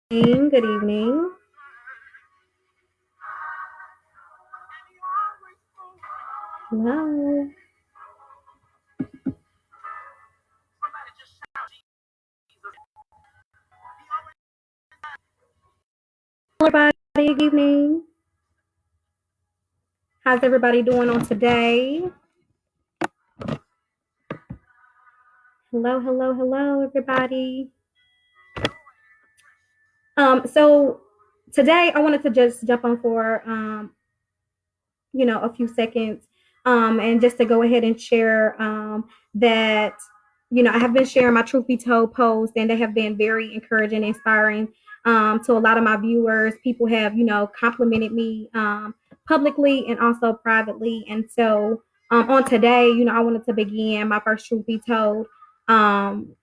Good evening. Hello. Hello, everybody. Good evening. How's everybody doing on today? Hello, hello, hello, everybody. So today I wanted to just jump on for a few seconds, and just to go ahead and share that I have been sharing my truth be told posts, and they have been very encouraging, inspiring to a lot of my viewers. People have complimented me publicly and also privately, and so on today, I wanted to begin my first truth be told um,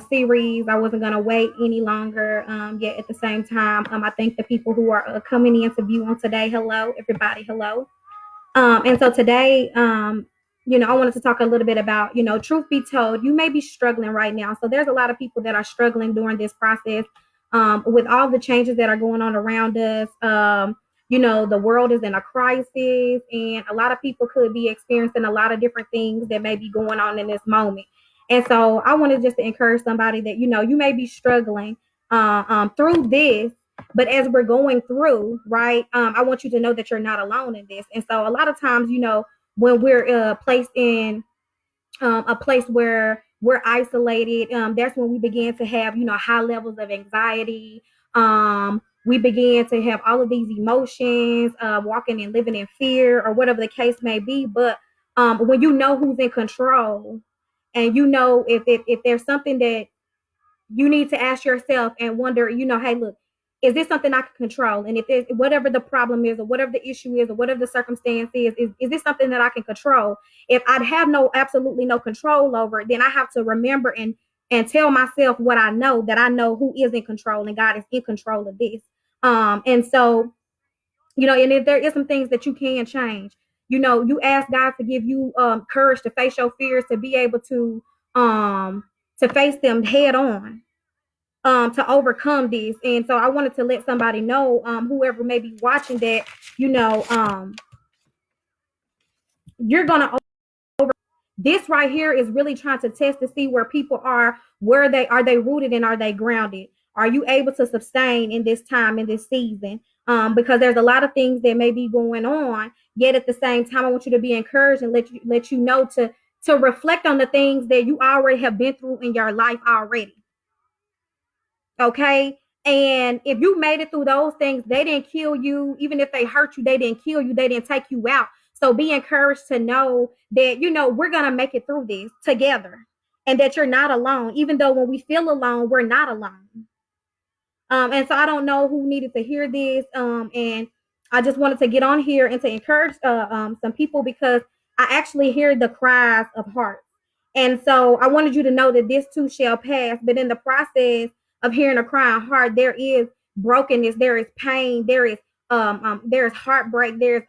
series. I wasn't gonna wait any longer. Yet at the same time, I thank the people who are coming in to view on today. Hello, everybody. Hello. And so today, I wanted to talk a little bit about, truth be told, you may be struggling right now. So there's a lot of people that are struggling during this process with all the changes that are going on around us. The world is in a crisis, and a lot of people could be experiencing a lot of different things that may be going on in this moment. And so I wanted just to encourage somebody that, you may be struggling through this, but as we're going through, right, I want you to know that you're not alone in this. And so a lot of times, when we're placed in a place where we're isolated, that's when we begin to have, high levels of anxiety. We begin to have all of these emotions, walking and living in fear or whatever the case may be. But when you know who's in control, and if there's something that you need to ask yourself and wonder, hey, look, is this something I can control? And if there's whatever the problem is, or whatever the issue is, or whatever the circumstance is this something that I can control? If I have absolutely no control over it, then I have to remember and tell myself what I know, that I know who is in control, and God is in control of this. And so, and if there is some things that you can change, you ask God to give you courage to face your fears, to be able to face them head on, to overcome this. And so I wanted to let somebody know, whoever may be watching, that you know um, you're gonna this right here is really trying to test to see where people are, where they rooted, and are they grounded? Are you able to sustain in this time, in this season? Because there's a lot of things that may be going on, yet at the same time I want you to be encouraged and let you know to reflect on the things that you already have been through in your life already. Okay. And if you made it through those things, they didn't kill you. Even if they hurt you, they didn't kill you. They didn't take you out. So be encouraged to know that, we're going to make it through this together, and that you're not alone. Even though when we feel alone, we're not alone. And so I don't know who needed to hear this. And I just wanted to get on here and to encourage some people, because I actually hear the cries of hearts. And so I wanted you to know that this too shall pass. But in the process of hearing a crying heart, there is brokenness, there is pain, there is heartbreak, there's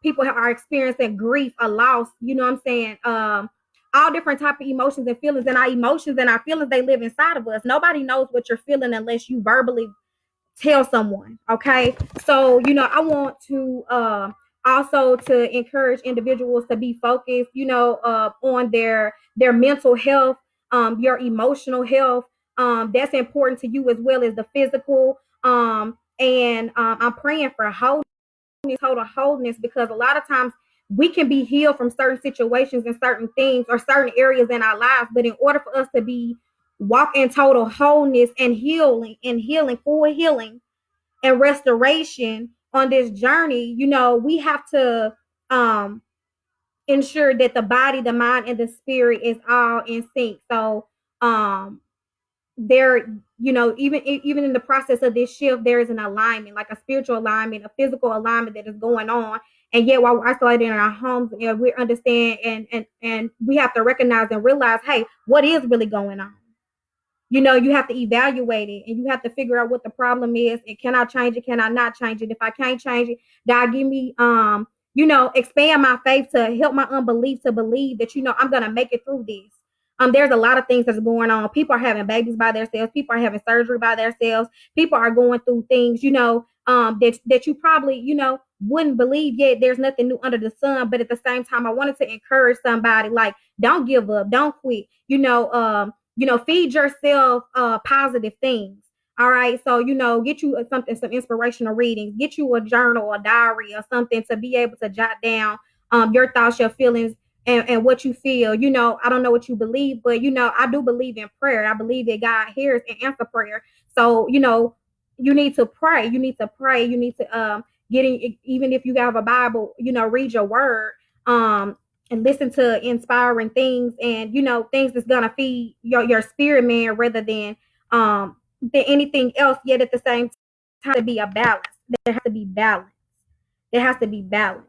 people are experiencing grief, a loss. You know what I'm saying? All different type of emotions and feelings, and our emotions and our feelings, they live inside of us. Nobody knows what you're feeling unless you verbally tell someone. Okay. So I want to also to encourage individuals to be focused, on their mental health, your emotional health. That's important to you as well as the physical. And I'm praying for wholeness, total wholeness, because a lot of times we can be healed from certain situations and certain things or certain areas in our lives, but in order for us to be walk in total wholeness and healing, full healing and restoration on this journey, we have to ensure that the body, the mind, and the spirit is all in sync. So um there, even in the process of this shift, there is an alignment, like a spiritual alignment, a physical alignment that is going on. And yet while we're isolated in our homes, we understand, and we have to recognize and realize, hey, what is really going on? You have to evaluate it, and you have to figure out what the problem is, and can I change it, can I not change it? If I can't change it, God, give me expand my faith to help my unbelief to believe that I'm gonna make it through this. There's a lot of things that's going on. People are having babies by themselves. People are having surgery by themselves. People are going through things, that you probably, wouldn't believe yet. There's nothing new under the sun. But at the same time, I wanted to encourage somebody, like, don't give up, don't quit. Feed yourself positive things. All right. So, get you something, some inspirational readings, get you a journal, a diary, or something to be able to jot down your thoughts, your feelings, and what you feel. I don't know what you believe, but I do believe in prayer. I believe that God hears and answers prayer. So, you need to pray. You need to pray. You need to get in, even if you have a Bible, read your word. And listen to inspiring things, and things that's gonna feed your spirit, man, rather than anything else. Yet at the same time, to be a balance. There has to be balance. There has to be balance.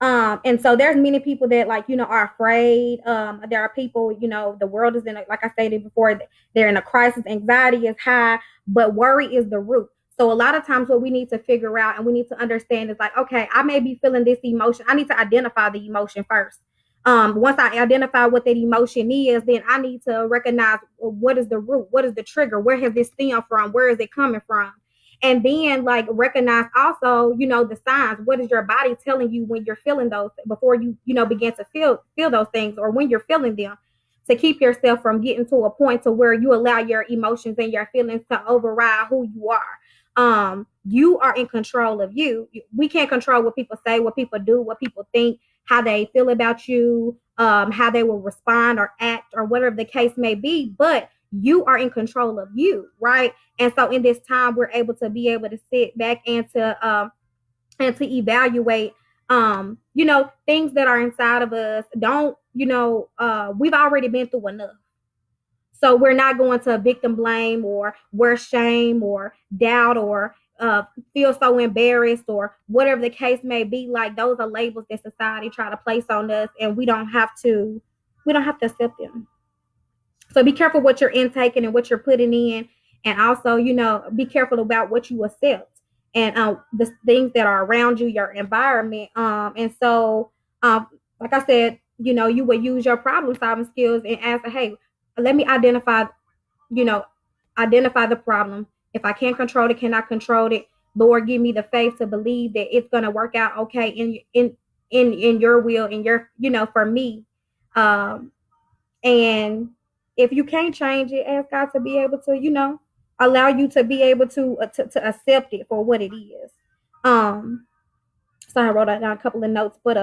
And so there's many people that, like, are afraid. There are people, the world is like I stated before, they're in a crisis. Anxiety is high, but worry is the root. So a lot of times what we need to figure out and we need to understand is, like, okay, I may be feeling this emotion. I need to identify the emotion first. Once I identify what that emotion is, then I need to recognize, what is the root, what is the trigger, where has this stemmed from, where is it coming from, and then, like, recognize also, the signs. What is your body telling you when you're feeling those, before you begin to feel those things, or when you're feeling them, to keep yourself from getting to a point to where you allow your emotions and your feelings to override who you are. You are in control of you. We can't control what people say, what people do, what people think, how they feel about you, how they will respond or act, or whatever the case may be. But you are in control of you, right? And so in this time, we're able to sit back and to evaluate, things that are inside of us. Don't, we've already been through enough. So we're not going to victim blame, or wear shame, or doubt, or feel so embarrassed, or whatever the case may be. Like, those are labels that society try to place on us, and we don't have to accept them. So be careful what you're intaking and what you're putting in, and also, be careful about what you accept, and the things that are around you, your environment. And so, like I said, you would use your problem solving skills and ask, hey, let me you know, identify the problem. If I can't control it, cannot control it, Lord, give me the faith to believe that it's gonna work out okay in your will, in your, for me. Um, and if you can't change it, ask God to be able to, allow you to be able to accept it for what it is. Um, so I wrote down a couple of notes, but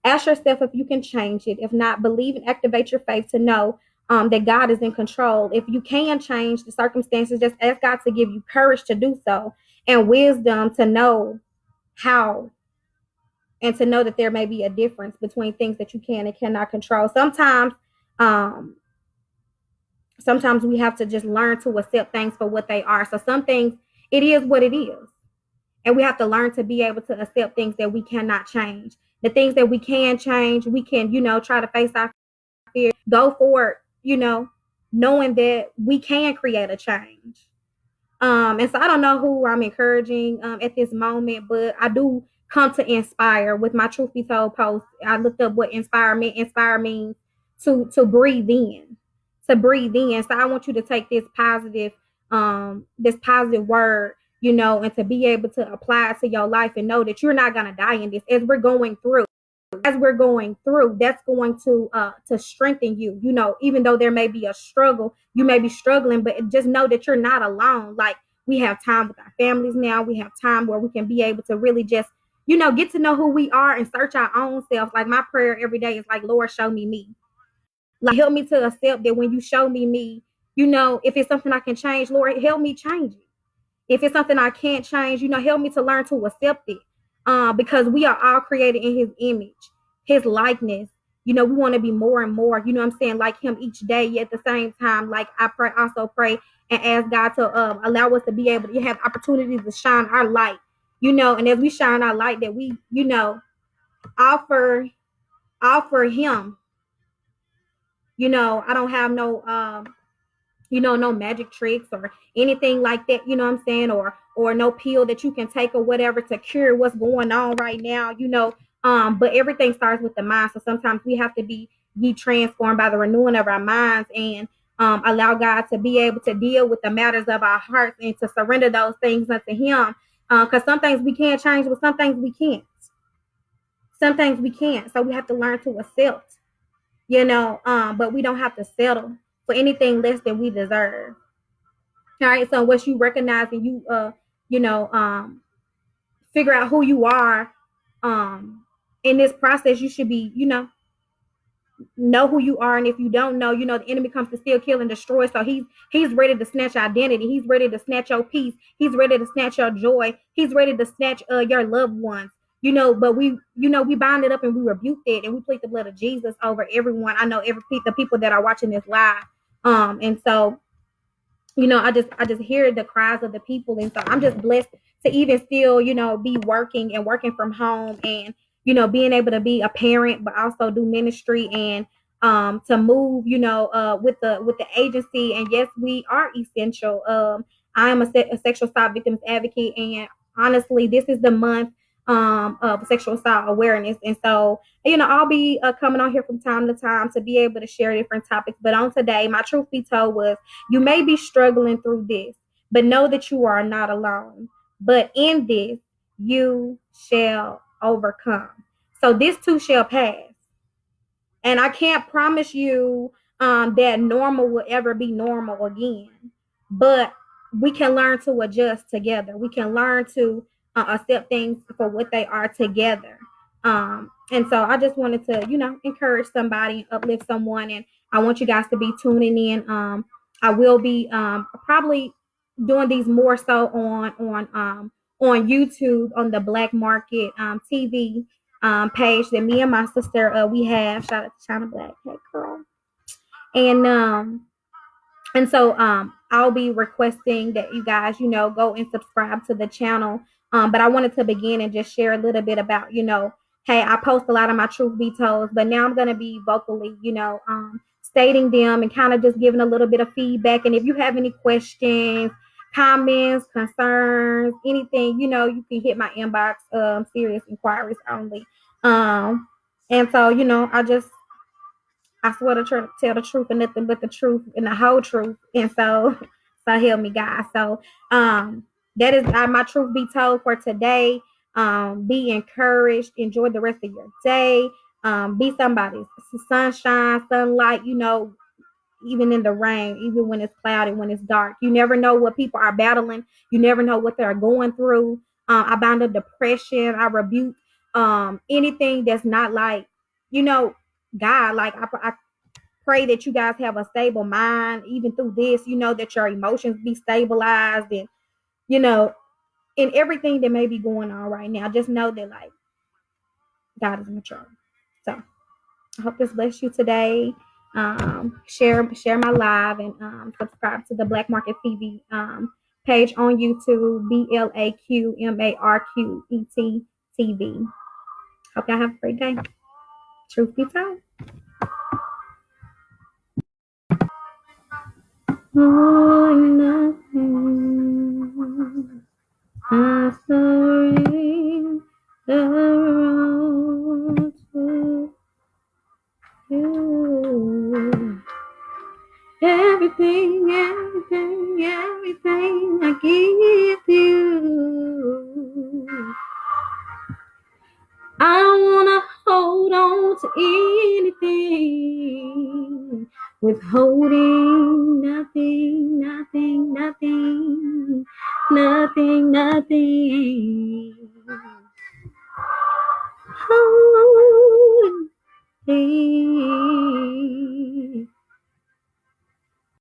ask yourself if you can change it. If not, believe and activate your faith to know that God is in control. If you can change the circumstances, just ask God to give you courage to do so, and wisdom to know how, and to know that there may be a difference between things that you can and cannot control. Um, sometimes we have to just learn to accept things for what they are. So some things, it is what it is. And we have to learn to be able to accept things that we cannot change. The things that we can change, we can, try to face our fear, go for it, knowing that we can create a change. And so I don't know who I'm encouraging at this moment, but I do come to inspire with my Truth Be Told post. I looked up what inspire means, to breathe in, to breathe in. So I want you to take this positive word, and to be able to apply it to your life, and know that you're not gonna die in this. As we're going through, that's going to strengthen you. Even though there may be a struggle, you may be struggling, but just know that you're not alone. Like, we have time with our families now. We have time where we can be able to really just, get to know who we are and search our own self. Like, my prayer every day is like, Lord, show me me. Like, help me to accept that when you show me me, if it's something I can change, Lord, help me change it. If it's something I can't change, help me to learn to accept it. Because we are all created in his image, his likeness. We want to be more and more, what I'm saying, like him each day. Yet at the same time, like, I pray and ask God to allow us to be able to have opportunities to shine our light, and as we shine our light, that we, offer him, I don't have no magic tricks or anything like that, what I'm saying, or no pill that you can take or whatever to cure what's going on right now, but everything starts with the mind. So sometimes we have to be, be transformed by the renewing of our minds, and allow God to be able to deal with the matters of our hearts and to surrender those things unto Him. Because some things we can change, but some things we can't. Some things we can't. So we have to learn to accept, but we don't have to settle for anything less than we deserve. All right. So once you recognize and you know, figure out who you are, in this process, you should be, know who you are. And if you don't know, the enemy comes to steal, kill, and destroy. So he's ready to snatch your identity. He's ready to snatch your peace. He's ready to snatch your joy. He's ready to snatch your loved ones. But we bind it up and we rebuke it and we plead the blood of Jesus over everyone. I know the people that are watching this live. And so I just hear the cries of the people, and so I'm just blessed to even still, be working from home, and being able to be a parent, but also do ministry, and to move, with the agency. And yes, we are essential. I am a sexual assault victims advocate, and honestly, this is the month of sexual assault awareness, and so I'll be coming on here from time to time to be able to share different topics. But on today, my truth be told was, you may be struggling through this, but know that you are not alone. But in this, you shall overcome. So this too shall pass. And I can't promise you that normal will ever be normal again. But we can learn to adjust together. We can learn to accept things for what they are together. And so I just wanted to, encourage somebody, uplift someone. And I want you guys to be tuning in. I will be probably doing these more so on YouTube, on the Black Market TV page that me and my sister we have. Shout out to China Black, hey girl. And so I'll be requesting that you guys, go and subscribe to the channel. But I wanted to begin and just share a little bit about, hey, I post a lot of my truth be told, but now I'm going to be vocally, stating them and kind of just giving a little bit of feedback. And if you have any questions, comments, concerns, anything, you can hit my inbox, serious inquiries only. And so, I swear to tell the truth and nothing but the truth and the whole truth. And so help me God. So that is my truth be told for today. Be encouraged. Enjoy the rest of your day. Be somebody's sunshine, sunlight, even in the rain, even when it's cloudy, when it's dark. You never know what people are battling. You never know what they're going through. I bind up depression. I rebuke anything that's not like, God. Like I pray that you guys have a stable mind, even through this, that your emotions be stabilized, and, in everything that may be going on right now. Just know that, like, God is in control. So I hope this bless you today. Share my live, and subscribe to the Black Market TV page on YouTube, BLAQMARQET TV. Hope y'all have a great day. Truth be told. Oh, nothing. I surrender to you. Everything, everything, everything I give you. I wanna hold on to anything, withholding nothing, nothing, nothing, nothing, nothing. Holding